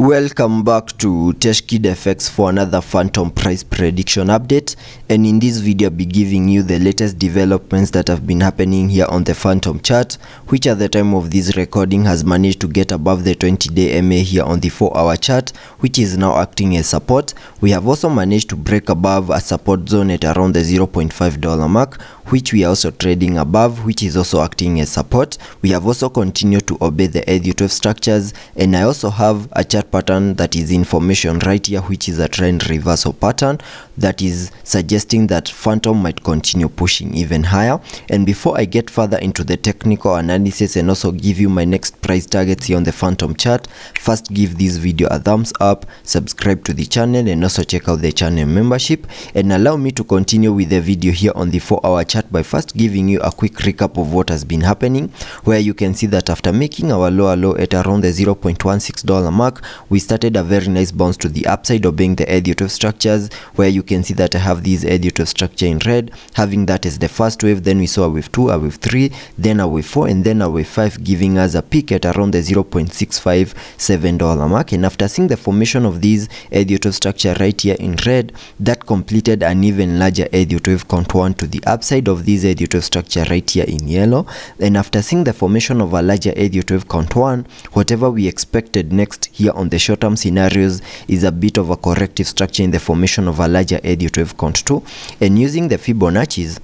Welcome back to TechKidFX for another Fantom price prediction update, and in this video I'll be giving you the latest developments that have been happening here on the Fantom chart, which at the time of this recording has managed to get above the 20-day MA here on the 4-hour chart, which is now acting as support. We have also managed to break above a support zone at around the $0.5 mark, which we are also trading above, which is also acting as support. We have also continued to obey the Elliot structures, and I also have a chart pattern that is in formation right here, which is a trend reversal pattern that is suggesting that Fantom might continue pushing even higher. And before I get further into the technical analysis and also give you my next price targets here on the Fantom chart, first give this video a thumbs up, subscribe to the channel, and also check out the channel membership. And allow me to continue with the video here on the 4-hour chart by first giving you a quick recap of what has been happening, where you can see that after making our lower low at around the $0.16 mark, we started a very nice bounce to the upside, obeying the Elliot structures, where you can see that I have this Elliot structure in red, having that as the first wave. Then we saw a wave 2, a wave 3, then a wave 4, and then a wave 5, giving us a peak at around the $0.657 mark. And after seeing the formation of this Elliot structure right here in red, that completed an even larger Elliot wave contour to the upside of this Elliot structure right here in yellow. And after seeing the formation of a larger Elliot wave contour, whatever we expected next here on the short-term scenarios is a bit of a corrective structure in the formation of a larger Elliot wave contour. And using the Fibonacci's,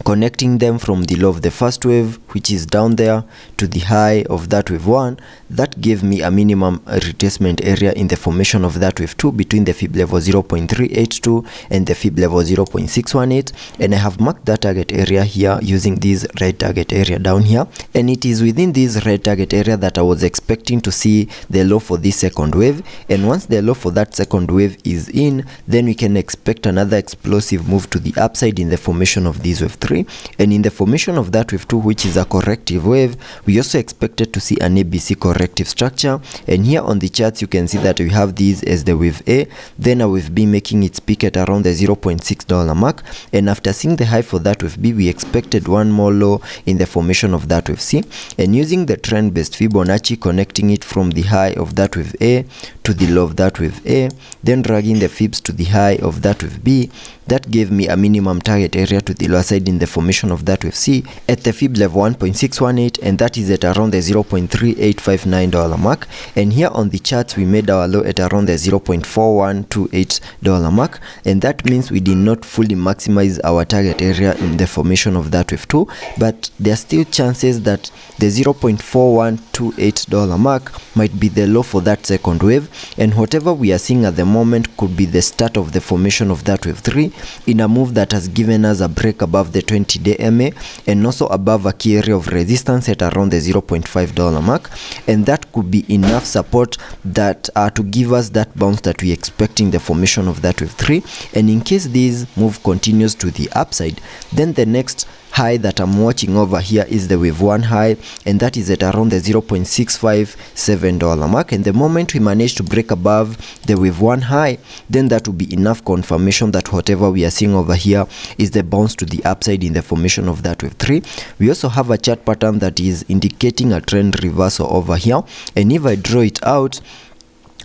connecting them from the low of the first wave, which is down there, to the high of that wave 1, that gave me a minimum retracement area in the formation of that wave 2 between the fib level 0.382 and the fib level 0.618. And I have marked that target area here using this red target area down here, and it is within this red target area that I was expecting to see the low for this second wave. And once the low for that second wave is in, then we can expect another explosive move to the upside in the formation of this wave 3. And in the formation of that wave 2, which is a corrective wave, we also expected to see an ABC corrective structure. And here on the charts you can see that we have these as the wave A, then a wave B making its peak at around the $0.6 mark. And after seeing the high for that wave B, we expected one more low in the formation of that wave C. And using the trend based Fibonacci, connecting it from the high of that wave A to the low of that wave A, then dragging the fibs to the high of that wave B, that gave me a minimum target area to the lower side in the formation of that wave C at the fib level 1.618, and that is at around the $0.3859 mark. And here on the charts we made our low at around the $0.4128 mark, and that means we did not fully maximize our target area in the formation of that wave 2, but there are still chances that the $0.4128 mark might be the low for that second wave. And whatever we are seeing at the moment could be the start of the formation of that wave 3 in a move that has given us a break above the 20-day MA and also above a key area of resistance at around the $0.5 mark. And that could be enough support that to give us that bounce that we expect in the formation of that wave 3. And in case this move continues to the upside, then the next high that I'm watching over here is the wave 1 high, and that is at around the $0.657 mark. And the moment we manage to break above the wave 1 high, then that will be enough confirmation that whatever we are seeing over here is the bounce to the upside in the formation of that wave 3. We also have a chart pattern that is indicating a trend reversal over here, and if I draw it out,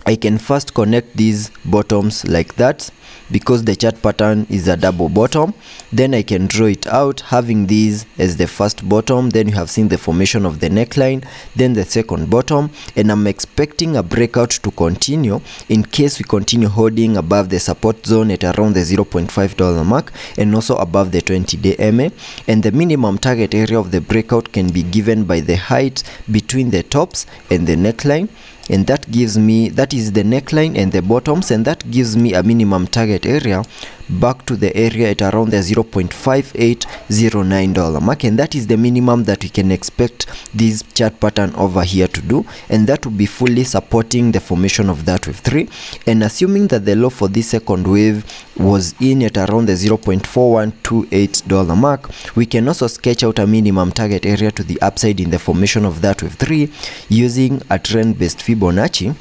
I can first connect these bottoms like that, because the chart pattern is a double bottom. Then I can draw it out having these as the first bottom, then you have seen the formation of the neckline, then the second bottom, and I'm expecting a breakout to continue in case we continue holding above the support zone at around the $0.5 mark and also above the 20-day MA. And the minimum target area of the breakout can be given by the height between the tops and the neckline, and that gives me, that is the neckline and the bottoms, and that gives me a minimum target area back to the area at around the $0.5809 mark. And that is the minimum that we can expect this chart pattern over here to do, and that will be fully supporting the formation of that wave 3. And assuming that the low for this second wave was in at around the $0.4128 mark, we can also sketch out a minimum target area to the upside in the formation of that wave 3 using a trend based Fibonacci,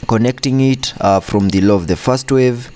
connecting it from the low of the first wave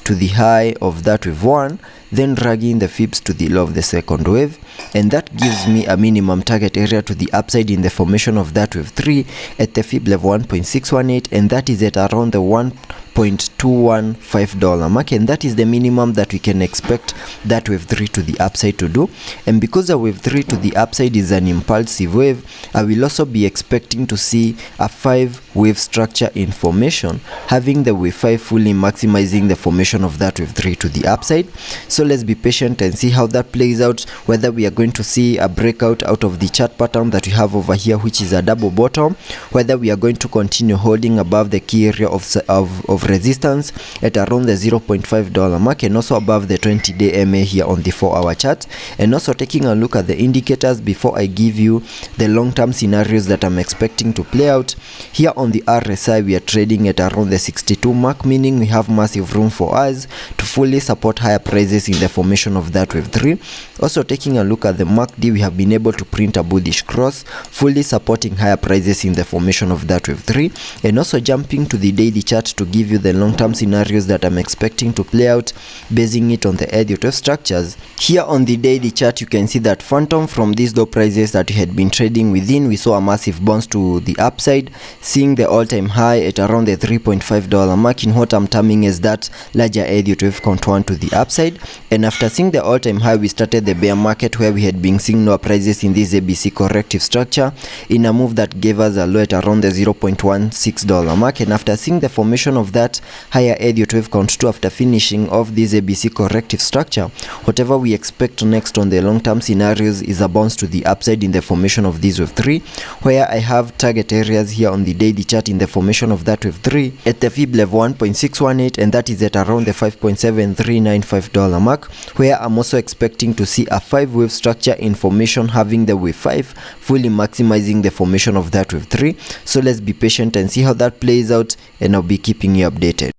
to the high of that wave 1, then dragging the fibs to the low of the second wave, and that gives me a minimum target area to the upside in the formation of that wave 3 at the fib level 1.618, and that is at around the $1.215 mark, and that is the minimum that we can expect that wave 3 to the upside to do. And because the wave 3 to the upside is an impulsive wave, I will also be expecting to see a 5 wave structure in formation, having the wave 5 fully maximizing the formation of that wave 3 to the upside. So let's be patient and see how that plays out, whether we are going to see a breakout out of the chart pattern that we have over here, which is a double bottom, whether we are going to continue holding above the key area of resistance at around the $0.5 mark, and also above the 20-day MA here on the 4-hour chart, and also taking a look at the indicators before I give you the long-term scenarios that I'm expecting to play out. Here on the RSI, we are trading at around the 62 mark, meaning we have massive room for us to fully support higher prices in the formation of that wave 3. Also taking a look at the MACD, we have been able to print a bullish cross, fully supporting higher prices in the formation of that wave 3. And also jumping to the daily chart to give you the long-term scenarios that I'm expecting to play out, basing it on the Elliot wave structures. Here on the daily chart, you can see that Fantom, from these low prices that we had been trading within, we saw a massive bounce to the upside, seeing the all-time high at around the $3.5 mark in what I'm terming as that larger Elliot wave contour to the upside. And after seeing the all-time high, we started the bear market, where we had been seeing lower prices in this ABC corrective structure in a move that gave us a low at around the $0.16 mark. And after seeing the formation of that higher Elliot wave count 2 after finishing off this ABC corrective structure, whatever we expect next on the long-term scenarios is a bounce to the upside in the formation of this wave 3, where I have target areas here on the daily chart in the formation of that wave 3 at the fib level 1.618, and that is at around the $5.7395 mark, where I'm also expecting to see a 5 wave structure in formation, having the wave 5 fully maximizing the formation of that wave 3. So let's be patient and see how that plays out, and I'll be keeping you updated.